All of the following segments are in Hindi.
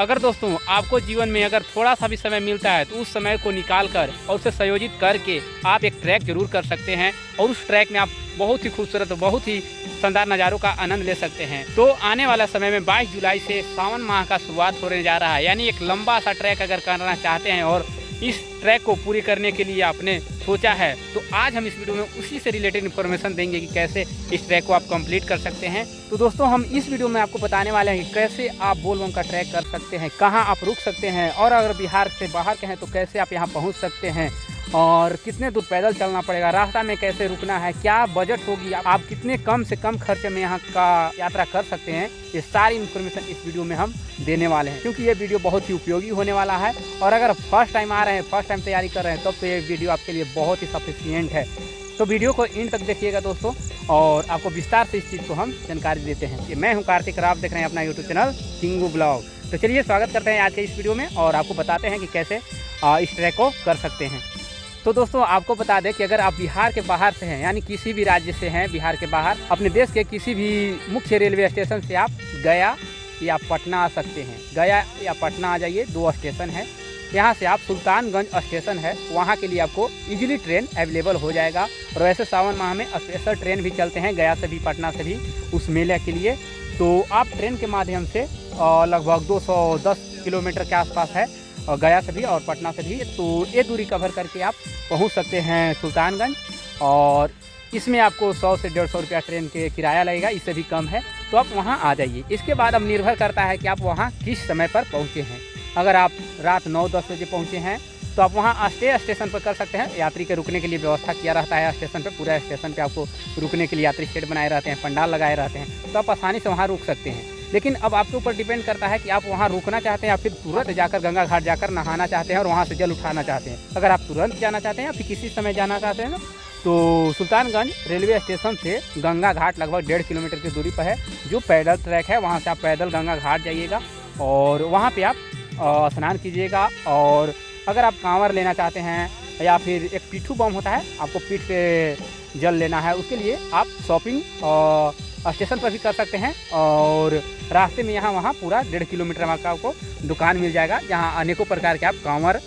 अगर दोस्तों आपको जीवन में अगर थोड़ा सा भी समय मिलता है तो उस समय को निकाल कर और उसे संयोजित करके आप एक ट्रैक जरूर कर सकते हैं और उस ट्रैक में आप बहुत ही खूबसूरत बहुत ही शानदार नज़ारों का आनंद ले सकते हैं। तो आने वाला समय में 22 जुलाई से सावन माह का शुरुआत होने जा रहा है, यानी एक लंबा सा ट्रैक अगर करना चाहते हैं और इस ट्रैक को पूरी करने के लिए आपने सोचा है तो आज हम इस वीडियो में उसी से रिलेटेड इन्फॉर्मेशन देंगे कि कैसे इस ट्रैक को आप कंप्लीट कर सकते हैं। तो दोस्तों हम इस वीडियो में आपको बताने वाले हैं कि कैसे आप बोलबम का ट्रैक कर सकते हैं, कहां आप रुक सकते हैं और अगर बिहार से बाहर के हैं तो कैसे आप यहां पहुंच सकते हैं और कितने दूर पैदल चलना पड़ेगा, रास्ता में कैसे रुकना है, क्या बजट होगी, आप कितने कम से कम खर्चे में यहाँ का यात्रा कर सकते हैं। ये सारी इन्फॉर्मेशन इस वीडियो में हम देने वाले हैं क्योंकि ये वीडियो बहुत ही उपयोगी होने वाला है। और अगर फर्स्ट टाइम आ रहे हैं, फर्स्ट टाइम तैयारी कर रहे हैं तब तो ये वीडियो आपके लिए बहुत ही सफिशिएंट है। तो वीडियो को एंड तक देखिएगा दोस्तों और आपको विस्तार से इस चीज़ को हम जानकारी देते हैं। कि मैं हूँ कार्तिक, आप देख रहे हैं अपना यूट्यूब चैनल किंगू ब्लॉग। तो चलिए स्वागत करते हैं आज के इस वीडियो में और आपको बताते हैं कि कैसे इस ट्रैक को कर सकते हैं। तो दोस्तों आपको बता दें कि अगर आप बिहार के बाहर से हैं, यानी किसी भी राज्य से हैं बिहार के बाहर, अपने देश के किसी भी मुख्य रेलवे स्टेशन से आप गया या पटना आ सकते हैं। गया या पटना आ जाइए, 2 स्टेशन है। यहाँ से आप सुल्तानगंज स्टेशन है, वहाँ के लिए आपको इजीली ट्रेन अवेलेबल हो जाएगा। और वैसे सावन माह में स्पेशल ट्रेन भी चलते हैं गया से भी पटना से भी उस मेले के लिए। तो आप ट्रेन के माध्यम से लगभग 210 किलोमीटर के आसपास है गया से भी और पटना से भी, तो ये दूरी कवर करके आप पहुंच सकते हैं सुल्तानगंज। और इसमें आपको 100 से 150 रुपया ट्रेन के किराया लगेगा, इससे भी कम है। तो आप वहां आ जाइए। इसके बाद अब निर्भर करता है कि आप वहां किस समय पर पहुंचे हैं। अगर आप रात 9-10 बजे पहुंचे हैं तो आप वहां स्टेशन पर कर सकते हैं। यात्री के रुकने के लिए व्यवस्था किया रहता है स्टेशन पर, पूरा स्टेशन पर आपको रुकने के लिए यात्री शेड बनाए रहते हैं, पंडाल लगाए रहते हैं, तो आप आसानी से वहाँ रुक सकते हैं। लेकिन अब आपके ऊपर डिपेंड करता है कि आप वहाँ रुकना चाहते हैं या फिर तुरंत जाकर गंगा घाट जाकर नहाना चाहते हैं और वहाँ से जल उठाना चाहते हैं। अगर आप तुरंत जाना चाहते हैं या फिर किसी समय जाना चाहते हैं ना, तो सुल्तानगंज रेलवे स्टेशन से गंगा घाट लगभग 1.5 किलोमीटर की दूरी पर है, जो पैदल ट्रैक है। वहाँ से आप पैदल गंगा घाट जाइएगा और वहाँ पर आप स्नान कीजिएगा। और अगर आप कांवर लेना चाहते हैं या फिर एक पीठू बम होता है, आपको पीठ पे जल लेना है, उसके लिए आप शॉपिंग स्टेशन पर भी कर सकते हैं। और रास्ते में यहाँ वहाँ पूरा 1.5 किलोमीटर का आपको दुकान मिल जाएगा, जहाँ अनेकों प्रकार के आप कांवर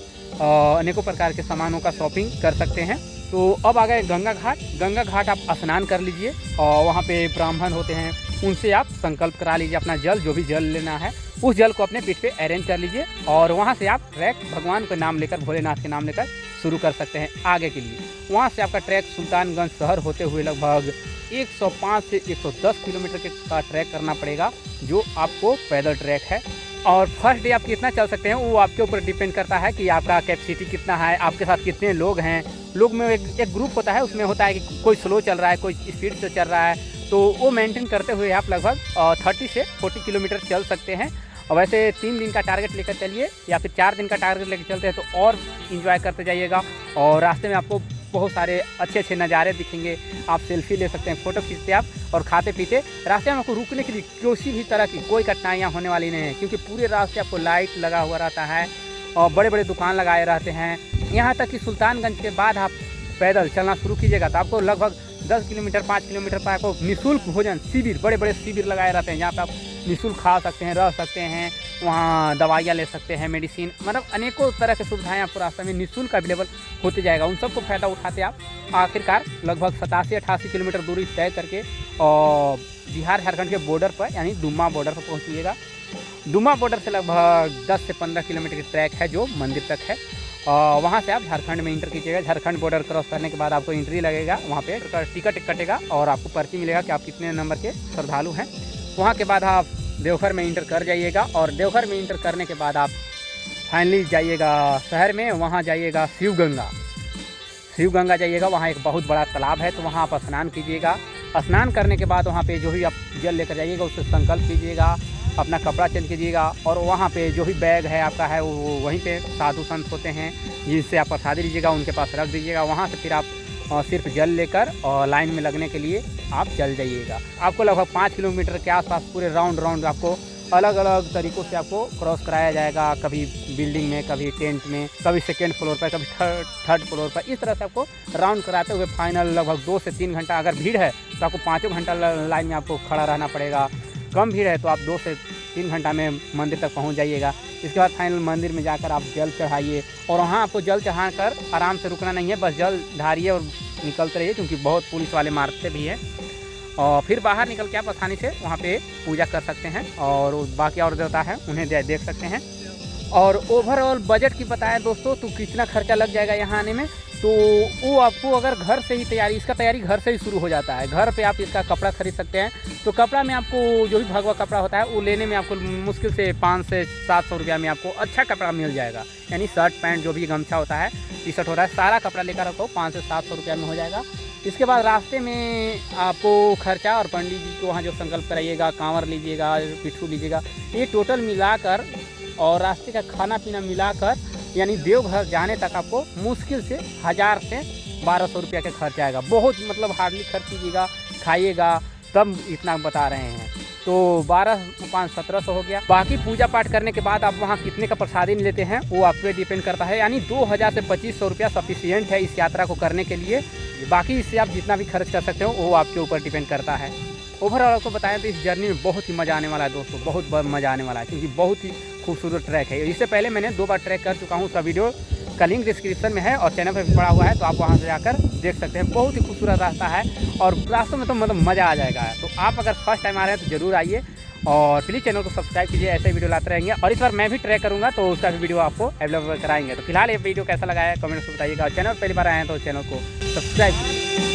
अनेकों प्रकार के सामानों का शॉपिंग कर सकते हैं। तो अब आ गए गंगा घाट। गंगा घाट आप स्नान कर लीजिए और वहाँ पे ब्राह्मण होते हैं, उनसे आप संकल्प करा लीजिए अपना जल, जो भी जल लेना है उस जल को अपने पीठ पे अरेंज कर लीजिए। और वहाँ से आप ट्रैक भगवान के नाम लेकर, भोलेनाथ के नाम लेकर शुरू कर सकते हैं आगे के लिए। वहाँ से आपका ट्रैक सुल्तानगंज शहर होते हुए लगभग 105 से 110 किलोमीटर का ट्रैक करना पड़ेगा, जो आपको पैदल ट्रैक है। और फर्स्ट डे आप कितना चल सकते हैं वो आपके ऊपर डिपेंड करता है कि आपका कैपेसिटी कितना है, आपके साथ कितने लोग हैं। लोग में एक ग्रुप होता है, उसमें होता है कि कोई स्लो चल रहा है, कोई स्पीड से चल रहा है, तो वो मेंटेन करते हुए आप लगभग 30 से 40 किलोमीटर चल सकते हैं। और वैसे 3 दिन का टारगेट लेकर चलिए या फिर 4 दिन का टारगेट लेकर चलते हैं तो और इंजॉय करते जाइएगा। और रास्ते में आपको बहुत सारे अच्छे अच्छे नज़ारे दिखेंगे, आप सेल्फी ले सकते हैं, फ़ोटो खींचते आप और खाते पीते। रास्ते में आपको रुकने के लिए किसी भी तरह की कोई कठिनाइयाँ होने वाली नहीं है, क्योंकि पूरे रास्ते आपको लाइट लगा हुआ रहता है और बड़े बड़े दुकान लगाए रहते हैं। यहाँ तक कि सुल्तानगंज के बाद आप पैदल चलना शुरू कीजिएगा तो आपको लगभग 10 किलोमीटर 5 किलोमीटर पर आपको निःशुल्क भोजन शिविर, बड़े बड़े शिविर लगाए रहते हैं, जहाँ पर आप निःशुल्क खा सकते हैं, रह सकते हैं, वहाँ दवाइयाँ ले सकते हैं, मेडिसिन, मतलब अनेकों तरह की सुविधाएं आपको रास्ते में निःशुल्क अवेलेबल होते जाएगा। उन सबको फ़ायदा उठाते आप आखिरकार लगभग 87-88 किलोमीटर दूरी तय करके और बिहार झारखंड के बॉर्डर पर यानी दुम्मा बॉर्डर पर पहुँचिएगा। दुम्मा बॉर्डर से लगभग 10 से 15 किलोमीटर की ट्रैक है जो मंदिर तक है। वहाँ से आप झारखंड में इंटर कीजिएगा। झारखंड बॉर्डर क्रॉस करने के बाद आपको एंट्री लगेगा, वहाँ पे टिकट कटेगा और आपको पर्ची मिलेगा कि आप कितने नंबर के श्रद्धालु हैं। वहाँ के बाद आप देवघर में इंटर कर जाइएगा और देवघर में इंटर करने के बाद आप फाइनली जाइएगा शहर में, वहाँ जाइएगा शिव गंगा जाइएगा। वहाँ एक बहुत बड़ा तालाब है, तो वहाँ आप स्नान कीजिएगा। स्नान करने के बाद वहाँ पे जो भी आप जल लेकर जाइएगा उससे संकल्प कीजिएगा, अपना कपड़ा चेंज कीजिएगा और वहाँ पे जो भी बैग है आपका है वो वहीं पे साधु संत होते हैं जिनसे आप प्रसादी लीजिएगा, उनके पास रख दीजिएगा। वहाँ से फिर आप सिर्फ जल लेकर और लाइन में लगने के लिए आप चल जाइएगा। आपको लगभग 5 किलोमीटर के आसपास पूरे राउंड आपको अलग अलग तरीक़ों से आपको क्रॉस कराया जाएगा, कभी बिल्डिंग में, कभी टेंट में, कभी सेकेंड फ्लोर पर, कभी थर्ड फ्लोर पर। इस तरह से आपको राउंड कराते हुए फाइनल लगभग 2 से 3 घंटा, अगर भीड़ है तो आपको 5 घंटा लाइन में आपको खड़ा रहना पड़ेगा। कम भीड़ है तो आप 2 से 3 घंटा में मंदिर तक पहुंच जाइएगा। इसके बाद फाइनल मंदिर में जाकर आप जल चढ़ाइए और वहाँ आपको जल चढ़ाकर आराम से रुकना नहीं है, बस जल ढारिए और निकलते रहिए, क्योंकि बहुत पुलिस वाले मारते भी हैं। और फिर बाहर निकल के आप आसानी से वहाँ पे पूजा कर सकते हैं और बाकी और देवता है उन्हें देख सकते हैं। और ओवरऑल बजट की बताएं दोस्तों तो कितना खर्चा लग जाएगा यहाँ आने में, तो वो आपको अगर घर से ही इसका तैयारी घर से ही शुरू हो जाता है। घर पे आप इसका कपड़ा खरीद सकते हैं। तो कपड़ा में आपको जो भी भगवा कपड़ा होता है वो लेने में आपको मुश्किल से 500 से 700 रुपया में आपको अच्छा कपड़ा मिल जाएगा। यानी शर्ट पैंट जो भी गमछा होता है, टी शर्ट होता है, सारा कपड़ा लेकर आपको 500 से 700 रुपया में हो जाएगा। इसके बाद रास्ते में आपको खर्चा और पंडित जी को वहाँ जो संकल्प कराइएगा, कांवर लीजिएगा, पिट्ठू लीजिएगा, ये टोटल मिलाकर और रास्ते का खाना पीना मिलाकर यानी देवघर जाने तक आपको मुश्किल से 1000 से 1200 रुपया का खर्च आएगा। बहुत मतलब हार्डली खर्च कीजिएगा, खाइएगा, तब इतना बता रहे हैं। तो 12 5 1700 हो गया। बाकी पूजा पाठ करने के बाद आप वहाँ कितने का प्रसादी लेते हैं वो आप पे डिपेंड करता है। यानी 2000 से 2500 रुपया सफिशियंट है इस यात्रा को करने के लिए। बाकी इससे आप जितना भी खर्च कर सकते हो वो आपके ऊपर डिपेंड करता है। ओवरऑल आपको बताएं तो इस जर्नी में बहुत ही मज़ा आने वाला है दोस्तों, बहुत मज़ा आने वाला है, क्योंकि बहुत ही खूबसूरत ट्रैक है। इससे पहले मैंने 2 बार ट्रैक कर चुका हूँ, उसका वीडियो का लिंक डिस्क्रिप्शन में है और चैनल पर भी पड़ा हुआ है, तो आप वहाँ से जाकर देख सकते हैं। बहुत ही खूबसूरत रास्ता है और रास्तों में तो मतलब मज़ा आ जाएगा। तो आप अगर फर्स्ट टाइम आ रहे हैं तो ज़रूर आइए और प्लीज़ चैनल को सब्सक्राइब कीजिए, ऐसे वीडियो लाते रहेंगे। और इस बार मैं भी ट्रैक करूँगा तो उसका भी वीडियो आपको अवेलेबल कराएंगे। तो फिलहाल ये वीडियो कैसा लगा है कमेंट्स में बताइएगा। और चैनल पहली बार आए हैं तो चैनल को सब्सक्राइब कीजिए।